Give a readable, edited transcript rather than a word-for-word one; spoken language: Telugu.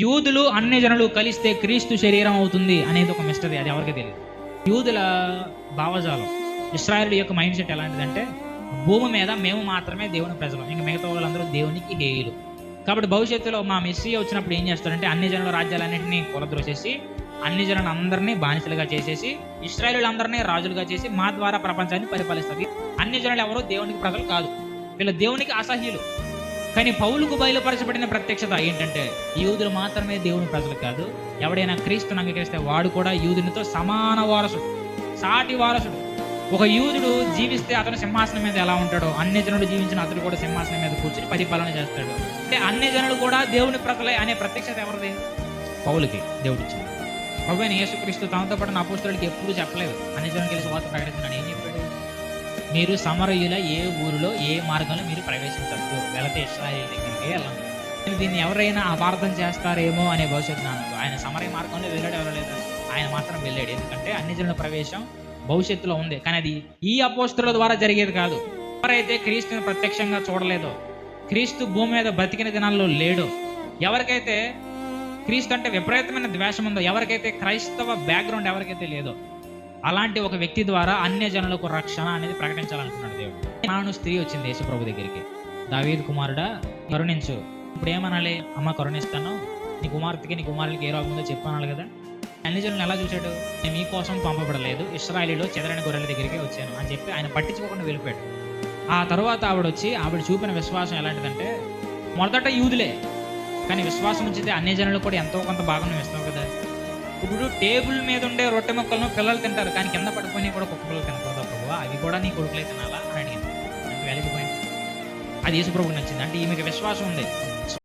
యూదులు అన్ని జనులు కలిస్తే క్రీస్తు శరీరం అవుతుంది అనేది ఒక మిస్టరీ, అది ఎవరికి తెలియదు. యూదుల భావజాలం, ఇశ్రాయేలు యొక్క మైండ్ సెట్ ఎలాంటిదంటే, భూమి మీద మేము మాత్రమే దేవుని ప్రజలు, ఇంకా మిగతా వాళ్ళందరూ దేవునికి హేయులు. కాబట్టి భవిష్యత్తులో మా మెస్సీయా వచ్చినప్పుడు ఏం చేస్తారంటే, అన్ని జనుల రాజ్యాలన్నింటినీ కొలద్రోసేసి అన్ని జనులను అందరినీ బానిసలుగా చేసేసి ఇశ్రాయేలులందరినీ రాజులుగా చేసి మా ద్వారా ప్రపంచాన్ని పరిపాలిస్తారు. అన్ని జనులు ఎవరో దేవునికి ప్రజలు కాదు, వీళ్ళ దేవునికి అసహ్యులు. కానీ పౌలుకు బయలుపరచబడిన ప్రత్యక్షత ఏంటంటే, యూదులు మాత్రమే దేవుని ప్రజలు కాదు, ఎవడైనా క్రీస్తుని అంగీకరిస్తే వాడు కూడా యూదునితో సమాన వారసుడు, సాటి వారసుడు. ఒక యూదుడు జీవిస్తే అతను సింహాసనం మీద ఎలా ఉంటాడో, అన్ని జనులు జీవించిన అతడు కూడా సింహాసనం మీద కూర్చుని పరిపాలన చేస్తాడు. అంటే అన్ని జనులు కూడా దేవుని ప్రజలే అనే ప్రత్యక్షత ఎవరిది? పౌలుకి దేవుడిచ్చింది. ప్రభువైన యేసుక్రీస్తు తనతో పాటు నా అపోస్తలుడికి ఎప్పుడు చెప్పలేదు అన్ని జనులకు కలిసి వార్త ప్రకటిస్తున్నాను. ఏం చెప్పాడు? మీరు సమరయుల ఏ ఊరిలో ఏ మార్గంలో మీరు ప్రవేశించద్దు, వెళితే ఇశ్రాయేలు దగ్గరికి వెళ్ళండి. దీన్ని ఎవరైనా అపార్థం చేస్తారేమో అనే భవిష్యత్తు నాన్నతో ఆయన సమరయ మార్గంలో వెళ్ళాడు, ఎవరో లేదా? ఆయన మాత్రం వెళ్ళాడు. ఎందుకంటే అన్ని జనుల ప్రవేశం భవిష్యత్తులో ఉంది, కానీ అది ఈ అపోస్తలుల ద్వారా జరిగేది కాదు. ఎవరైతే క్రీస్తుని ప్రత్యక్షంగా చూడలేదో, క్రీస్తు భూమి మీద బతికిన దినాల్లో లేడో, ఎవరికైతే క్రీస్తు అంటే విపరీతమైన ద్వేషం ఉందో, ఎవరికైతే క్రైస్తవ బ్యాక్గ్రౌండ్ ఎవరికైతే లేదో, అలాంటి ఒక వ్యక్తి ద్వారా అన్య జనులకు రక్షణ అనేది ప్రకటించాలనుకున్నాడు దేవుడు. నాను స్త్రీ వచ్చింది యేసు ప్రభు దగ్గరికి, దావీదు కుమారుడా కరుణించు. ఇప్పుడు ఏమనాలి? అమ్మ కరుణిస్తాను, నీ కుమార్తెకి నీ కుమారులకి ఏ రోగం ఉందో చెప్పాలి కదా. అన్ని జనులను ఎలా చూశాడు? నేను మీకోసం పంపబడలేదు, ఇశ్రాయేలులో చెదరని గొర్రెల దగ్గరికి వచ్చాను అని చెప్పి ఆయన పట్టించుకోకుండా వెళ్ళిపోయాడు. ఆ తర్వాత ఆవిడ చూపిన విశ్వాసం ఎలాంటిదంటే, మొదట యూదులే, కానీ విశ్వాసం ఉంచితే అన్ని జనులు కూడా ఎంతో కొంత భాగం ఇస్తావు కదా. ఇప్పుడు టేబుల్ మీద ఉండే రొట్టె ముక్కలను పిల్లలు తింటారు, కానీ కింద పడిపోయి కూడా కుక్క పిల్లలు తినకూడదా ప్రభు? అవి కూడా నీ కొడుకులే తినాలా అని అడిగింది. అంటే వెళ్ళిపోయింది. అది యేసు ప్రభువుకి నచ్చింది. అంటే ఈమెకి విశ్వాసం ఉంది.